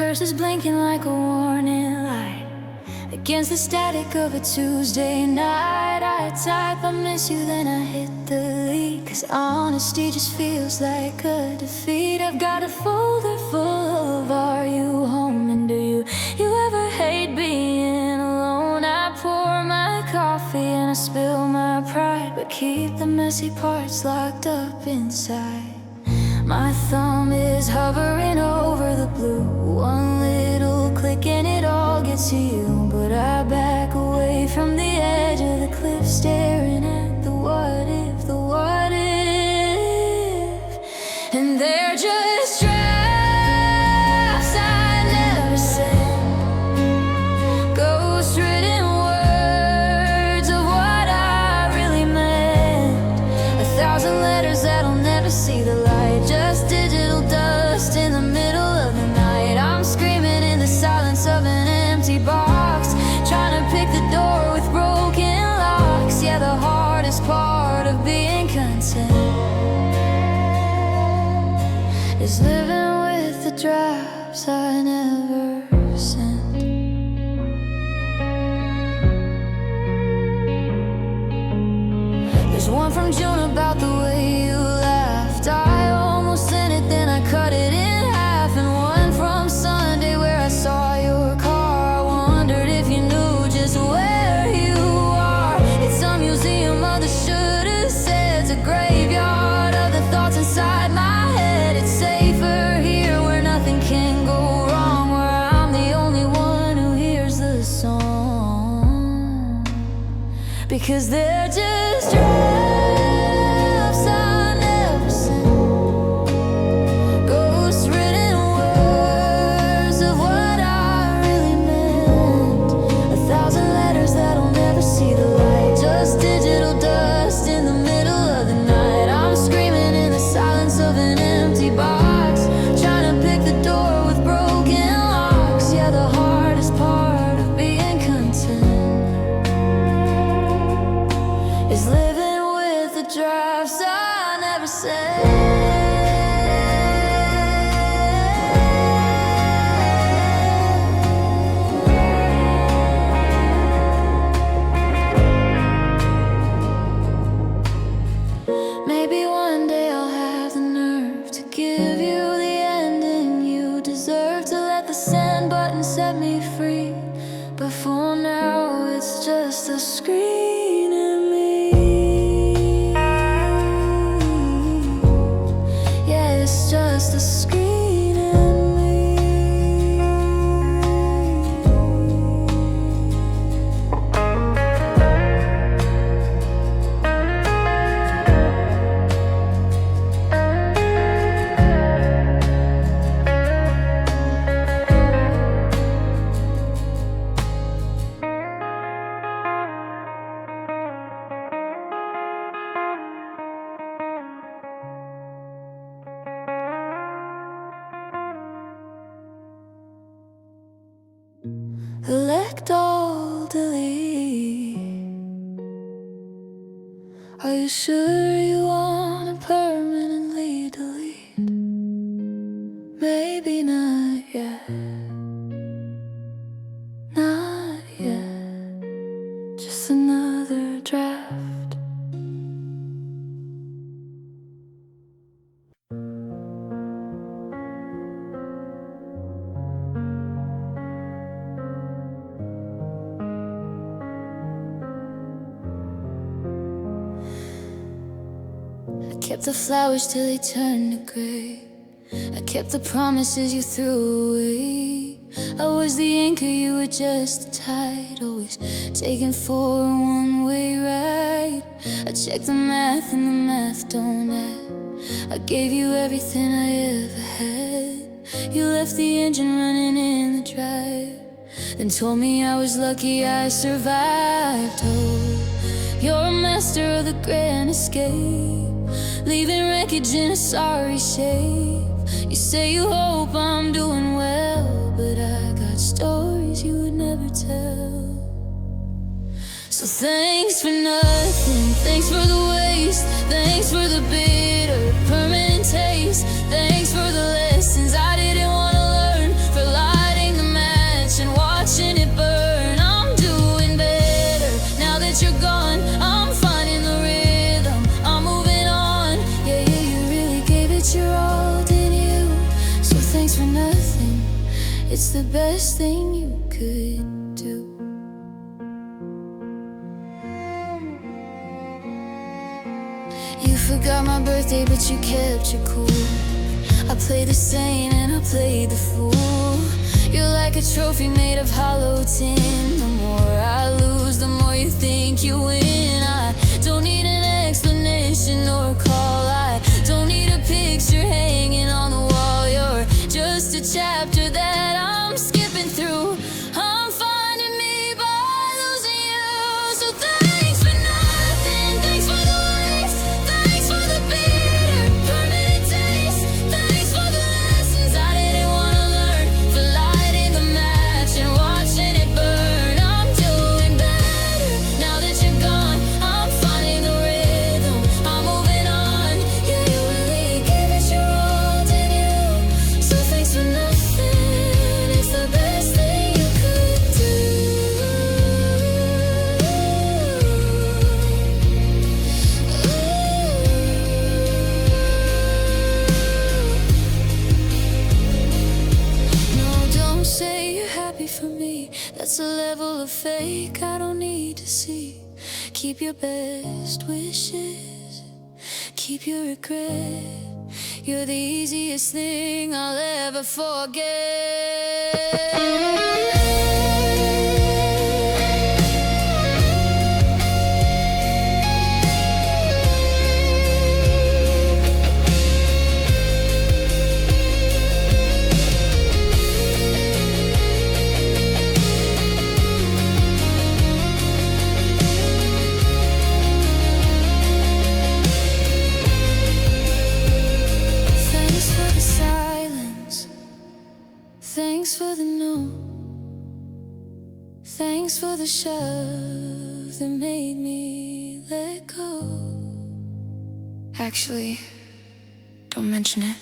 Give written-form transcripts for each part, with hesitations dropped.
universe is blinking like a warning light against the static of a Tuesday night. I type I miss you, then I hit delete, 'cause honesty just feels like a defeat. I've got a folder full of are you home, and do you ever hate being alone? I pour my coffee and I spill my pride, but keep the messy parts locked up inside. My thumb is hovering over the blue, one little click and it all gets to you. But I back away from the edge of the cliff, staring at the what if, the what if. And they're just drafts I never sent, ghost-written words of what I really meant. 1,000 letters that'll never see the light, just digital dust in the middle of the night. I'm screaming in the silence of an empty box, trying to pick the door with broken locks. Yeah, the hardest part of being content is living with the drafts I never sent. There's one from June about the way you laughed. I almost sent it, then I cut it in half. And one from Sunday where I saw your car. I wondered if you knew just where you are. It's a museum of the shoulda said's, a graveyard of the thoughts inside my head. It's safer here where nothing can go wrong, where I'm the only one who hears the song. Because they're just drafts I never sent, ghost-written words of what I really meant. 1,000 letters that'll never see the light, just digital dust in the middle of the night. I'm screaming in the silence of an empty box, trying to pick the door with broken locks. Yeah, the hardest part of being content is living with the drafts I never sent. Maybe one day I'll have the nerve to give you the ending you deserve, to let the send button set me free. But for now it's just a screen in me. Yeah, it's just a screen in me. Select all, delete. Are you sure you wanna permanently delete? Maybe not yet. Not yet. Just another draft. I kept the flowers till they turned to gray. I kept the promises you threw away. I was the anchor, you were just the tide, always taking for a one-way ride. I checked the math and the math don't add. I gave you everything I ever had. You left the engine running in the drive, then told me I was lucky I survived. Oh, you're a master of the grand escape, leaving wreckage in a sorry shape. You say you hope I'm doing well, but I got stories you would never tell. So thanks for nothing, thanks for the waste, thanks for the bitter, permanent taste. Thanks for the lessons I didn't want to learn, for life best thing you could do. You forgot my birthday, but you kept your cool. I played the saint and I played the fool. You're like a trophy made of hollow tin. The more I lose, the more you think you win. I don't need an explanation or a call. I don't need a picture hanging on the wall. You're just a chapter that I'm skipping through. I'm finding me by losing you. So thanks for nothing, thanks for the waste, thanks for the bitter, permanent taste, thanks for the lessons I didn't want to learn, for lighting the match and watching it burn. I'm doing better now that you're gone. I'm finding the rhythm, I'm moving on. Yeah, you really gave it your all, didn't you? So thanks for nothing, it's the best thing you could do. No, don't say you're happy for me. That's a level of fake I don't need to see. Keep your best wishes, keep your regret. You're the easiest thing I'll ever forget. Thanks for the silence, thanks for the no, thanks for the shove that made me let go. Actually, don't mention it.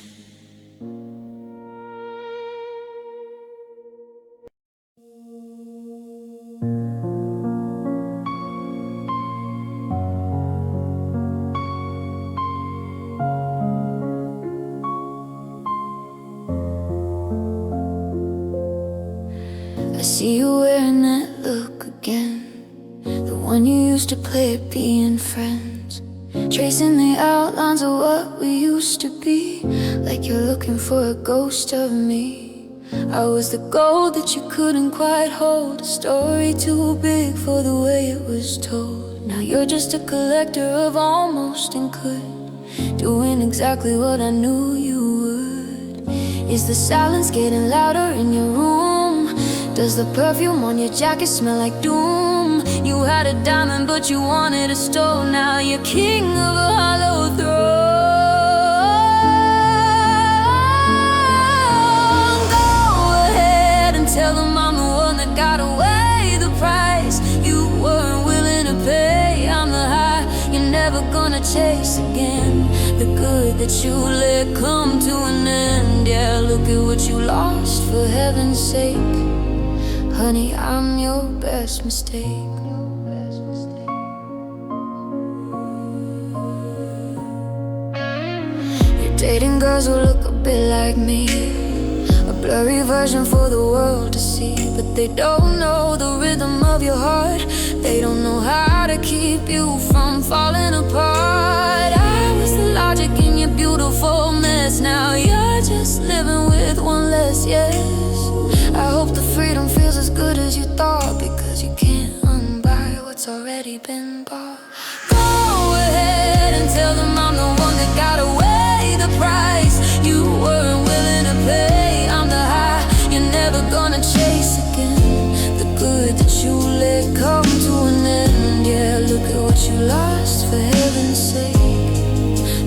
I see you wearing that look again, the one you used to play at being friends, tracing the outlines of what we used to be, like you're looking for a ghost of me. I was the gold that you couldn't quite hold, a story too big for the way it was told. Now you're just a collector of almost and could, doing exactly what I knew you would. Is the silence getting louder in your room? Does the perfume on your jacket smell like doom? You had a diamond but you wanted a stone. Now you're king of a hollow throne. Go ahead and tell them I'm the one that got away the price you weren't willing to pay. I'm the high you're never gonna chase again, the good that you let come to an end. Yeah, look at what you lost, for heaven's sake. Honey, I'm your best mistake. You're dating girls who look a bit like me, a blurry version for the world to see. But they don't know the rhythm of your heart. They don't know how to keep you from falling apart. I was the logic in your beautiful mess. Now you're just living with one less yes. I hope the freedom feels as good as you thought, because you can't unbuy what's already been bought. Go ahead and tell them I'm the one that got away the price you weren't willing to pay. I'm the high you're never gonna chase again, the good that you let come to an end. Yeah, look at what you lost, for heaven's sake.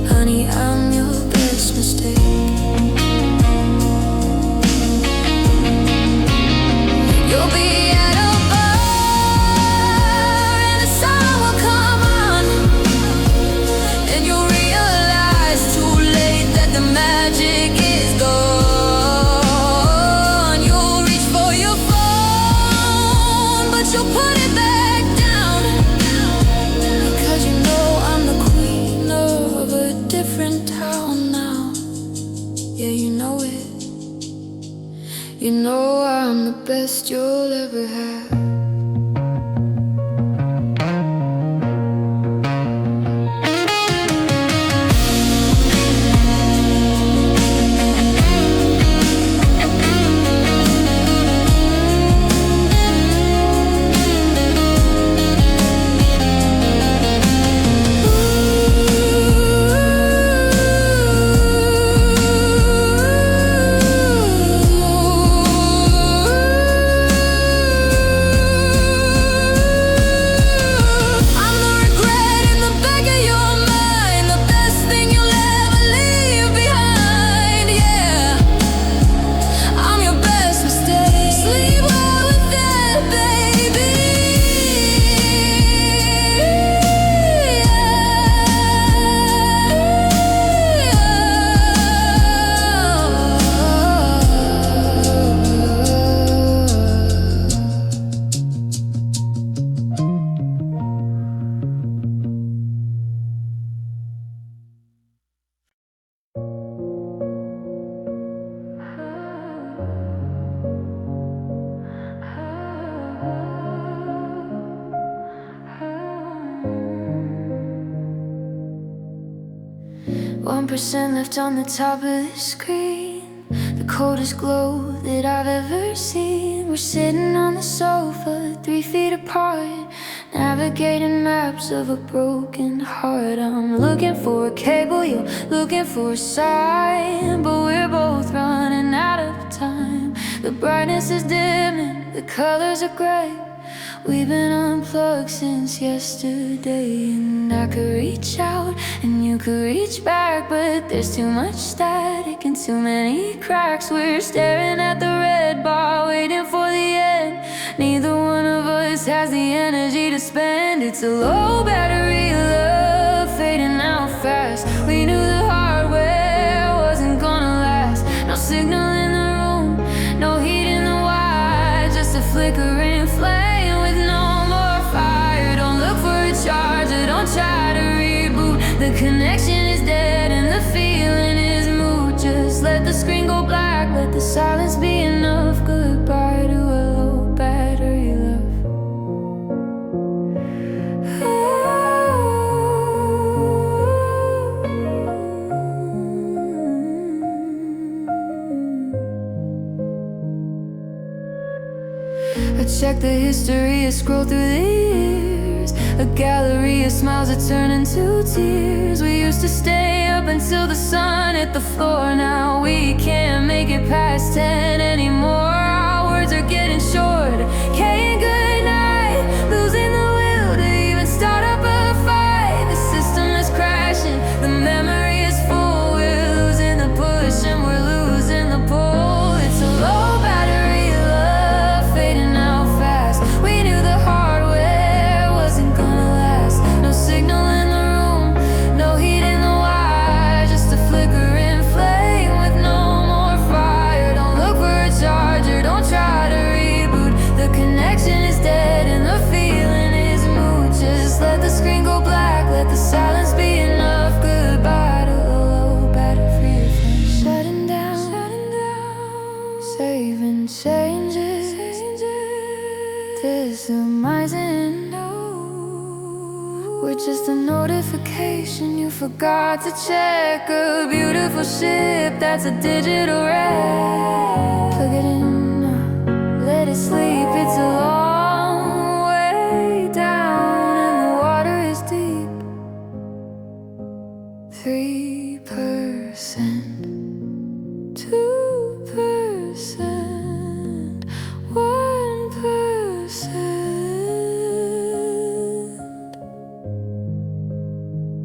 Honey, I'm your best mistake. You'll be at a bar and the sun will come I'm the best you'll ever have. 1% left on the top of the screen, the coldest glow that I've ever seen. We're sitting on the sofa, 3 feet apart, navigating maps of a broken heart. I'm looking for a cable, you're looking for a sign, but we're both running out of time. The brightness is dimming, the colors are gray. We've been unplugged since yesterday. And I could reach out and you could reach back, but there's too much static and too many cracks. We're staring at the red bar, waiting for the end. Neither one of us has the energy to spend. It's a low battery love, fading out fast. We knew the hardware wasn't gonna last. No signal in the room, no heat in the wire, just a flickering flame. Don't try to reboot. The connection is dead and the feeling is moot. Just let the screen go black, let the silence be enough. Goodbye to a low battery love. I check the history, I scroll through the years. A gallery of smiles that turn into tears. We used to stay up until the sun hit the floor. Now we can't make it past 10 anymore. Our words are getting short. Saying goodnight, losing the will to even start up a fight. The system is crashing, the memory is full. We're losing the push and we're losing the pull. It's a low battery love, fading out fast. We knew the hardware wasn't gonna last. No signal in the room, no heat in the wire, just a flickering flame with no more fire. Don't look for a charger, don't try to reboot. The connection is dead and the feeling is moot. Just let the screen go black, let the silence be enough. Goodbye to a low battery flame. Shutting down, saving changes, demising. We're just a notification you forgot to check. A beautiful ship that's a digital wreck. Plug it in now, let it sleep. It's a long way down and the water is deep. 3%, 2%, 1%.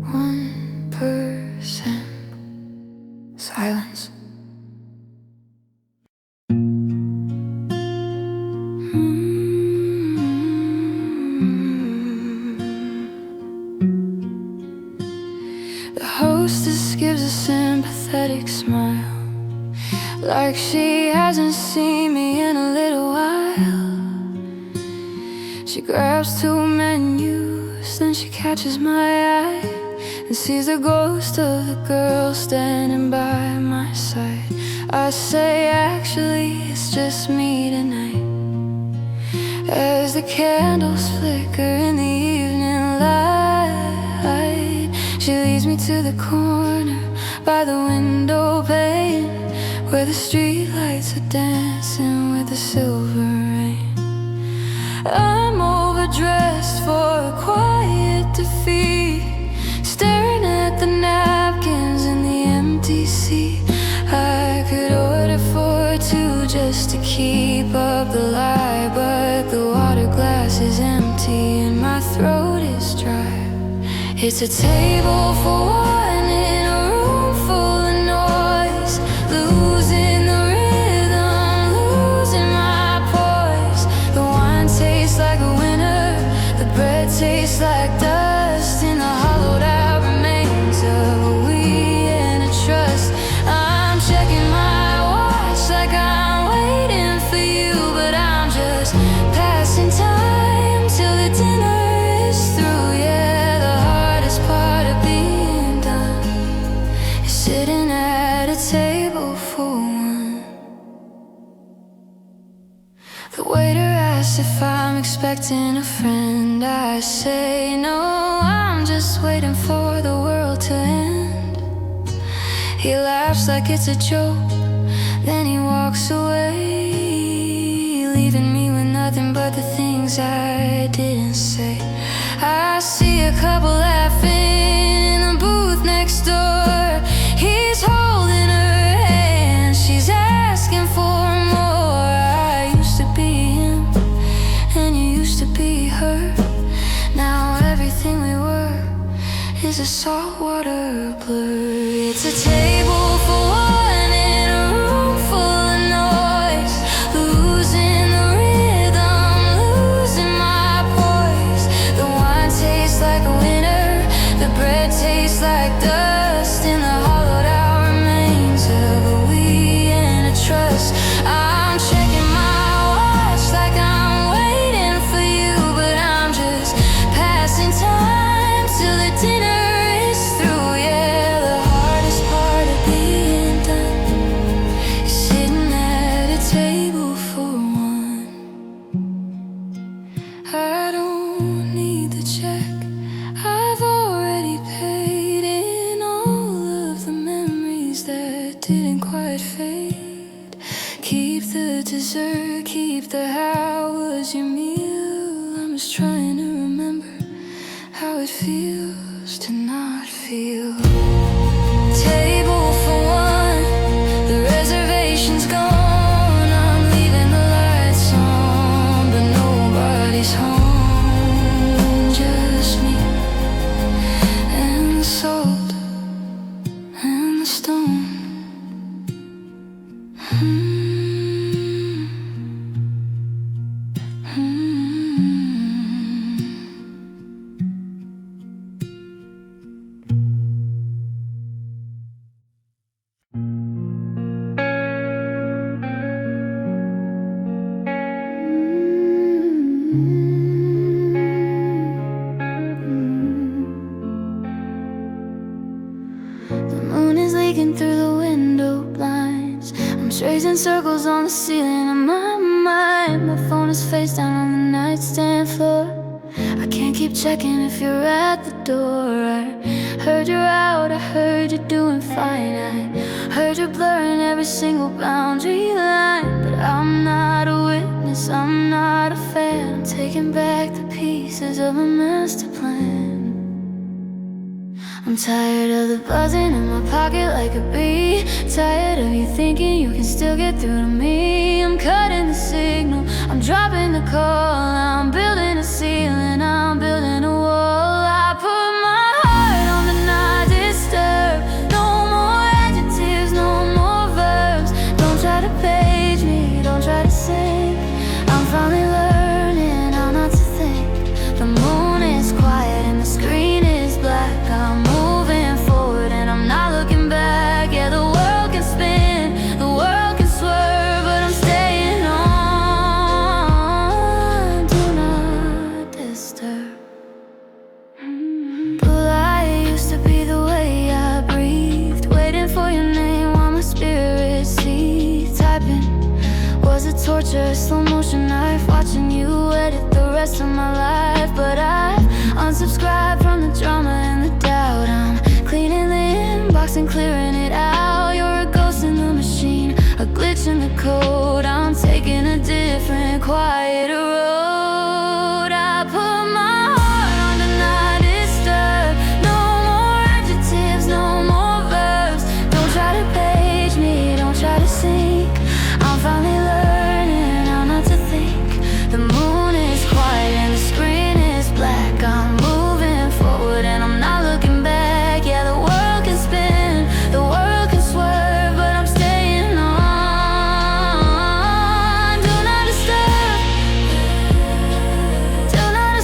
1% silence. The hostess gives a sympathetic smile, like she hasn't seen me in a little while. She grabs 2 menus, then she catches my eye and sees the ghost of the girl standing by my side. I say, actually, it's just me tonight. as the candles flicker in the evening light. She leads me to the corner by the window pane, where the street lights are dancing with the silver rain. I'm overdressed for a quiet defeat, staring at the napkins in the empty seat. I could order for two just to keep up the lie, but the water glass is empty and my throat is dry. It's a table for one in a room full of noise, losing the rhythm, losing my poise. The wine tastes like a winner, the bread tastes like dust in the hollowed out remains of a we and a trust. I'm checking my watch like I'm waiting for you, but I'm just passing time till the dinner is through. Yeah, the hardest part of being done is sitting at a table for one. The waiter asks if I'm expecting a friend. I say no, I'm just waiting for the world to end. He laughs like it's a joke, then he walks away, leaving me with nothing but the things I didn't say. I see a couple laughing in the booth next door. He's holding her hand, she's asking for more. I used to be him, and you used to be her. Now everything we were is a saltwater blur. It's a table for one in a room full of noise, losing the rhythm, losing my poise. The wine tastes like a winner, the bread tastes like dust in the hollowed out remains of a we and a trust. I'm checking my watch like I'm waiting for you, but I'm just passing time till the dinner is through. Yeah, the hardest part of being done is sitting at a table for one. I don't need the check, I've already paid in all of the memories that didn't quite fade. Keep the dessert, keep the how was your meal. I'm just trying to remember how it feels to not feel. Table for one, the reservation's gone. I'm leaving the lights on, but nobody's home. Just me and the salt and the stone. The moon is leaking through the window blinds. I'm tracing circles on the ceiling of my mind. My phone is face down on the nightstand floor. I can't keep checking if you're at the door. I heard you're out, I heard you're doing fine. I heard you're blurring every single boundary line. But I'm not a witness, I'm not a fan. I'm taking back the pieces of a master plan. I'm tired of the buzzing in my pocket like a bee. Tired of you thinking you can still get through to me. I'm cutting the signal, I'm dropping the call. I'm building a ceiling, I'm building a wall. I put my heart on the not disturb. No more adjectives, no more verbs. Don't try to page me, don't try to sing. I'm finally learning how not to think. The moon is quiet and the screen is black. I'm moving forward and I'm not looking back. Yeah, the world can spin, the world can swerve, but I'm staying on. Do not butcher knife, watching you edit the rest of my life. But I've unsubscribed from the drama and the doubt. I'm cleaning the inbox and clearing it out. You're a ghost in the machine, a glitch in the code. I'm taking a different, quieter road. I put my heart on Do Not Disturb. No more adjectives, no more verbs. Don't try to page me, don't try to sync. I'm finally learning how not to think. The moon is quiet and the screen is black. I'm moving forward and I'm not looking back. Yeah, the world can spin, the world can swerve, but I'm staying on. Do not disturb. Do not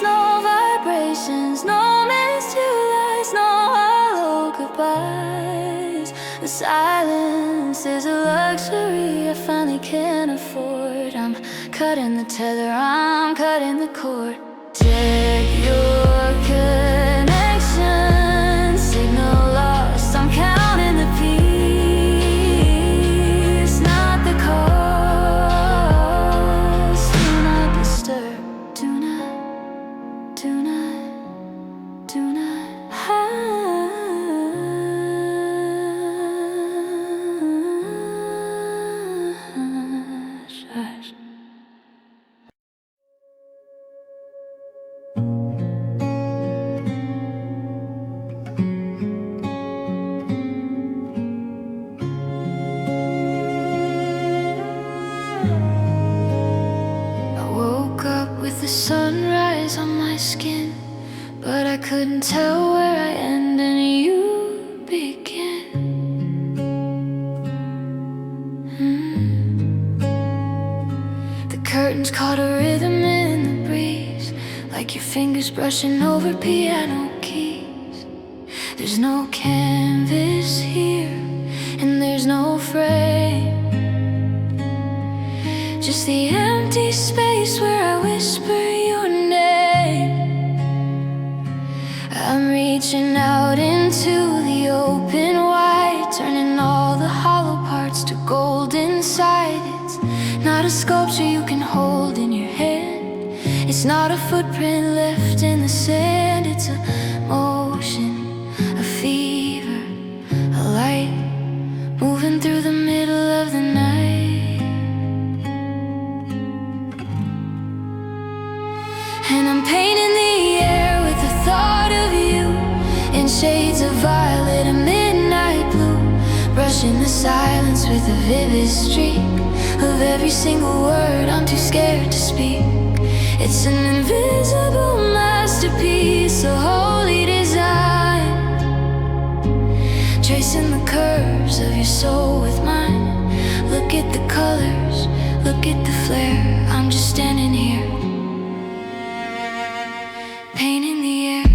no vibrations, no missed you lies, no hollow goodbyes. The silence is a luxury I finally can't afford. I'm cutting the tether, I'm cutting the cord. Check your connection, signal lost. I'm counting the peace, not the cost. Do not disturb. Do not, do not, do not hush, hush. I woke up with the sunrise on my skin, but I couldn't tell where I end and you begin. The curtains caught a rhythm in the breeze, like your fingers brushing over piano keys. There's no canvas here, and there's no frame, just the empty space where I whisper your name. I'm reaching out into the open wide, turning all the hollow parts to gold inside. It's not a sculpture you can hold in your hand. It's not a footprint left in the sand. It's a motion, a fever, a light moving through the middle of the night. And I'm painting the air with the thought of you in shades of violet and midnight blue, brushing the silence with a vivid streak of every single word I'm too scared to speak. It's an invisible masterpiece, a holy design, tracing the curves of your soul with mine. Look at the colors, look at the flare. I'm just standing here, painting the air.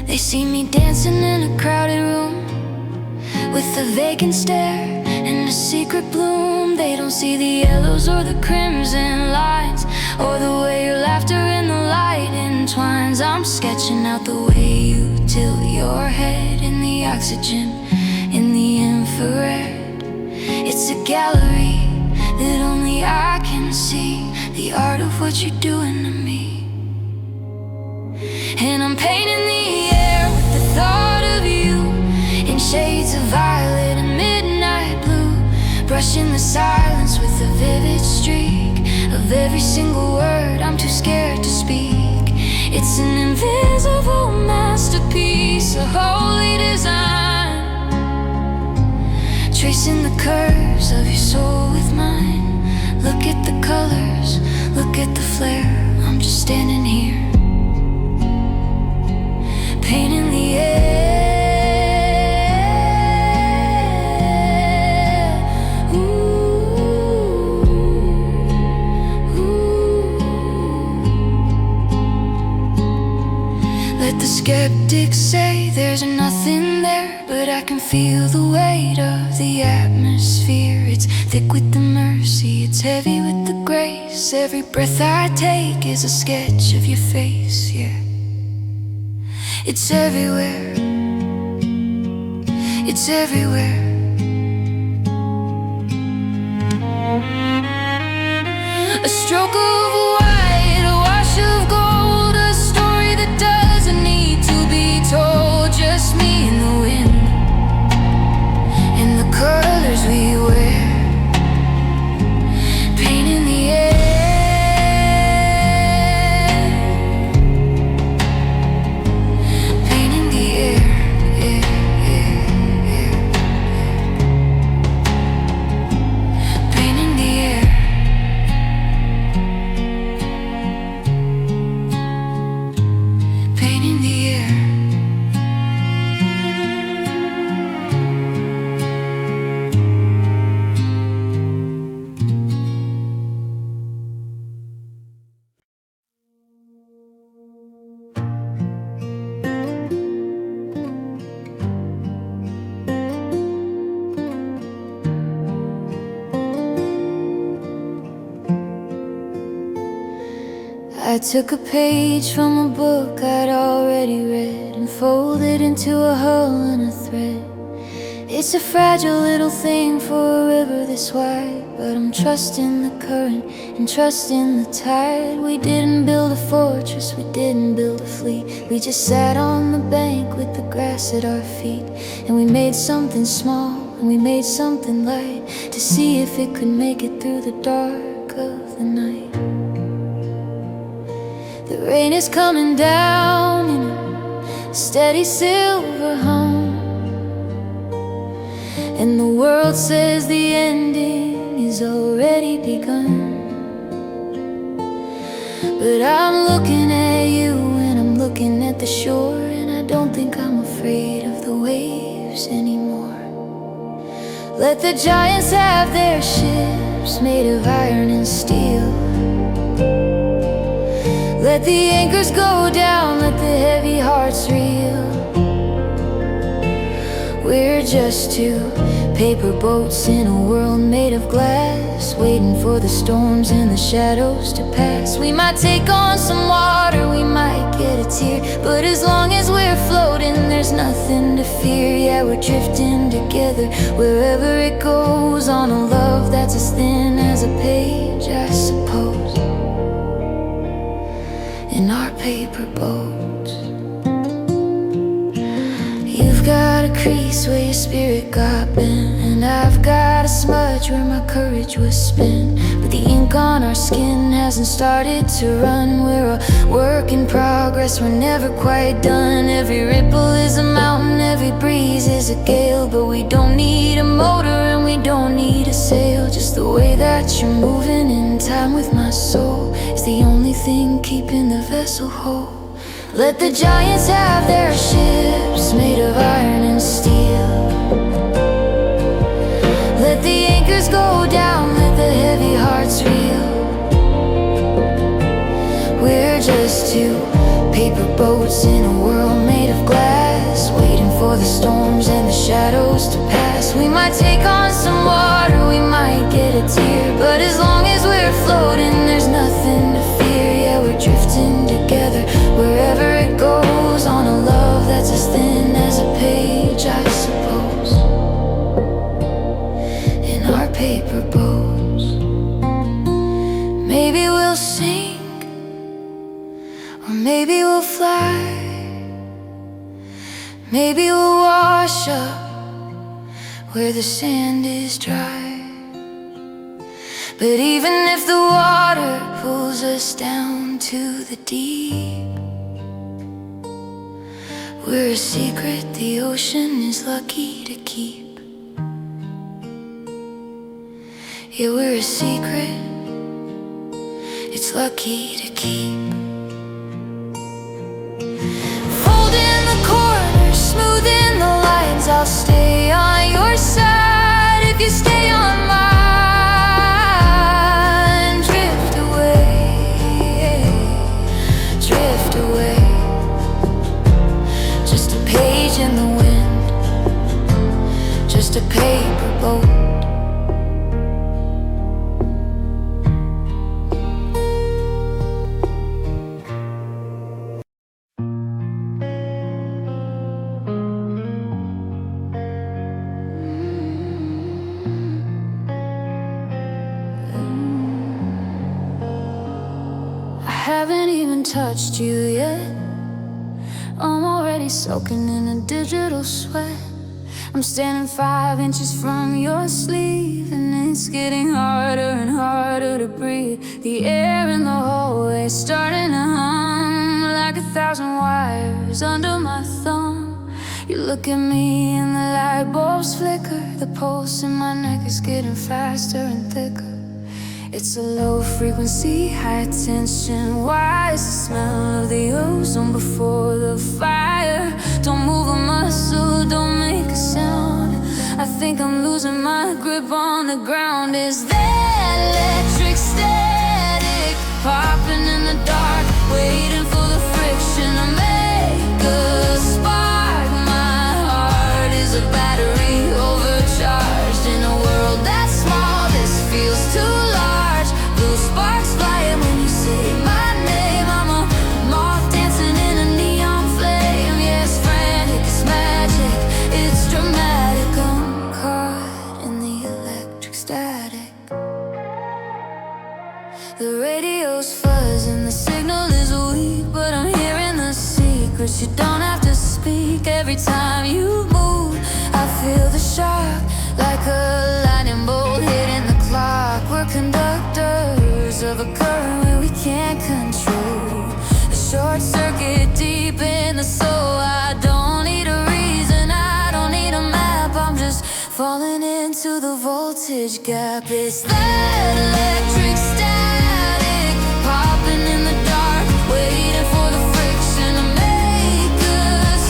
They see me dancing in a crowded room with a vacant stare and a secret bloom. They don't see the yellows or the crimson lines, or the way your laughter in the light entwines. I'm sketching out the way you tilt your head in the oxygen, in the infrared. It's a gallery that only I can see, the art of what you're doing to me. And I'm painting the air with the thought of you in shades of violet and midnight blue, brushing the silence with a vivid streak of every single word I'm too scared to speak. It's an invisible masterpiece, a holy design, tracing the curves of your soul with mine. Look at the colors, look at the flare. I'm just standing here, painting the air. Ooh, ooh. Let the skeptics say say there's nothing there, but I can feel the weight of the atmosphere. It's thick with the mercy, it's heavy with the grace. Every breath I take is a sketch of your face, yeah. It's everywhere, it's everywhere. A stroke of white, a wash of gold, a story that doesn't need to be told. Just me and the wind, and the colors we wear. Pain in the air, pain in the air, yeah, yeah, yeah. Pain in the air. Pain in the air. I took a page from a book I'd already read and folded into a hull and a thread. It's a fragile little thing for a river this wide, but I'm trusting the current and trusting the tide. We didn't build a fortress, we didn't build a fleet. We just sat on the bank with the grass at our feet, and we made something small and we made something light to see if it could make it through the dark of the night. The rain is coming down in a steady silver hum, and the world says the ending is already begun. But I'm looking at you and I'm looking at the shore, and I don't think I'm afraid of the waves anymore. Let the giants have their ships made of iron and steel. Let the anchors go down, let the heavy hearts reel. We're just two paper boats in a world made of glass, waiting for the storms and the shadows to pass. We might take on some water, we might get a tear, but as long as we're floating, there's nothing to fear. Yeah, we're drifting together wherever it goes, on a love that's as thin as a page, I suppose, in our paper boats. You've got a crease where your spirit got bent, and I've got a smudge where my courage was spent. But the ink on our skin hasn't started to run. We're a work in progress, we're never quite done. Every ripple is a mountain, every breeze is a gale. But we don't need a motor and we don't need a sail. Just the way that you're moving in time with my soul is the only thing keeping the vessel whole. Let the giants have their ships made of iron and steel. Let the anchors go down, let the heavy hearts reel. We're just two paper boats in a world made of glass, waiting for the storms and the shadows to pass. We might take on some water, we might get a tear, but as long as we're floating, there's nothing to fear. Yeah, we're drifting together wherever it goes, on a love that's as thin as a page, I suppose, in our paper boats. Maybe we'll sink, or maybe we'll fly. Maybe we'll wash up where the sand is dry. But even if the water pulls us down to the deep, we're a secret the ocean is lucky to keep. Yeah, we're a secret it's lucky to keep. Folding the corners, smoothing the lines, I'll stay on your side if you stay on mine. Drift away, just a page just a paper boat. I haven't even touched you yet. I'm already soaking in a digital sweat. I'm standing 5 inches from your sleeve, and it's getting harder and harder to breathe. The air in the hallway's starting to hum like 1,000 wires under my thumb. You look at me and the light bulbs flicker. The pulse in my neck is getting faster and thicker. It's a low frequency, high tension. Why is the smell of the ozone before the fire? Don't move a muscle, don't make a sound. I think I'm losing my grip on the ground. Is that electric static popping in the dark, waiting for the friction to make a spark? My heart is a battery overcharged. In a world that's small, this feels too large. Blue sparks flying when you say my name. I'm a moth dancing in a neon flame. Yes, frantic, it's magic, it's dramatic. I'm caught in the electric static. The radio's fuzzing, the signal is weak, but I'm hearing the secrets you don't have to speak. Every time you move, I feel the shock, like a lightning bolt hitting the clock. We're conductors of a current where we can't control. A short circuit deep in the soul. I don't need a reason, I don't need a map. I'm just falling into the voltage gap. It's that electric static popping in the dark, waiting for the friction to make a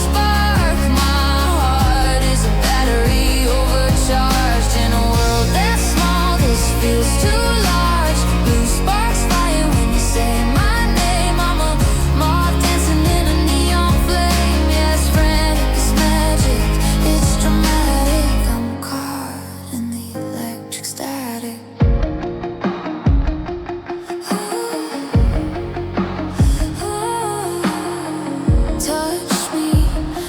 spark. My heart is a battery overcharged. In a world that's small, this feels too large. Blue sparks flying when you say my name. I'm a moth dancing in a neon flame. Yes, frantic, it's magic, it's dramatic. I'm caught in the electric static. Touch me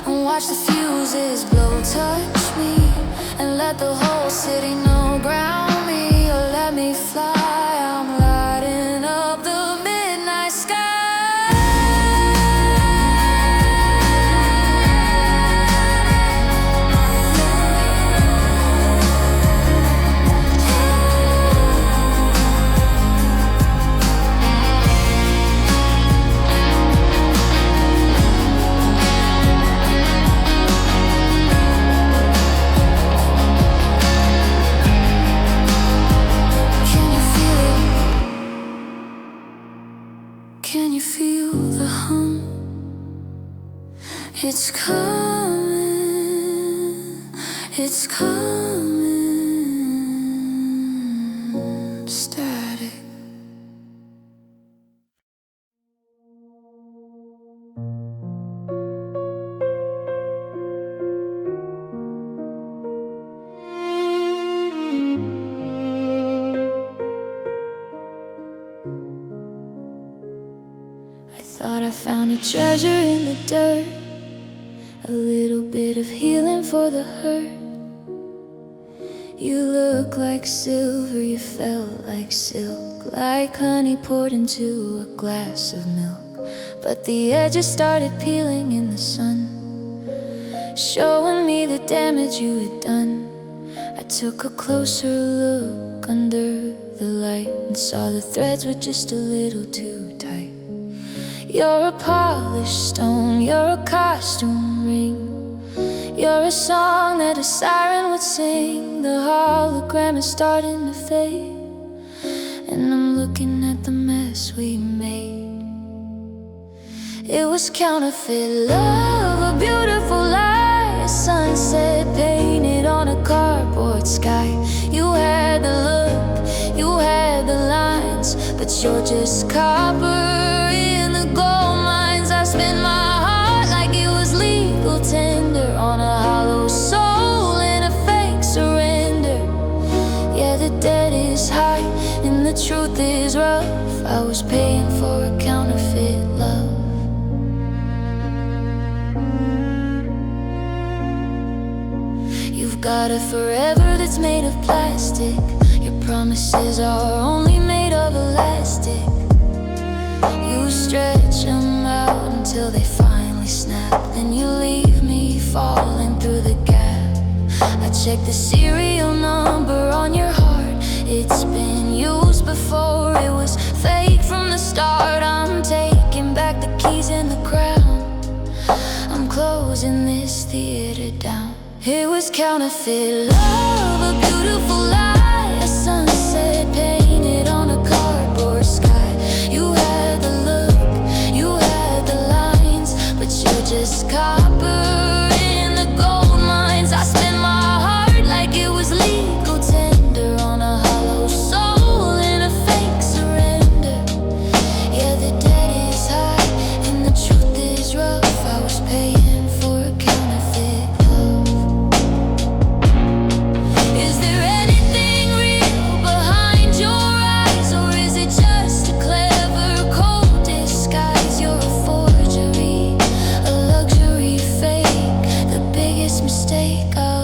and watch the fuses blow. Touch me and let the whole city know. Ground me or let me fly. I'm lighting up the midnight Can you feel the hum? It's coming, it's coming. Static. Thought I found a treasure in the dirt, a little bit of healing for the hurt. You look like silver, you felt like silk, like honey poured into a glass of milk. But the edges started peeling in the sun, showing me the damage you had done. I took a closer look under the light and saw the threads were just a little too tight. You're a polished stone, you're a costume ring, you're a song that a siren would sing. The hologram is starting to fade, and I'm looking at the mess we made. It was counterfeit love, a beautiful lie, a sunset painted on a cardboard sky. You had the look, you had the lines, but you're just copper in the gold mines. I spent my heart like it was legal tender on a hollow soul in a fake got a forever that's made of plastic. Your promises are only made of elastic. You stretch them out until they finally snap. Then you leave me falling through the gap. I check the serial number on your heart. It's been used before, it was fake from the start. I'm taking back the keys and the crown. I'm closing this theater down. It was counterfeit love, a beautiful lie, a sunset painted on a cardboard sky. You had the look, you had the lines, but you're just copper in the gold mines. I spent my heart like it was legal tender on a hollow soul in a fake surrender. Yeah, the debt is high and the truth is rough. I was paying for a counterfeit love. Is there anything real behind your eyes, or is it just a clever cold disguise? You're a forgery, a luxury fake, the biggest mistake I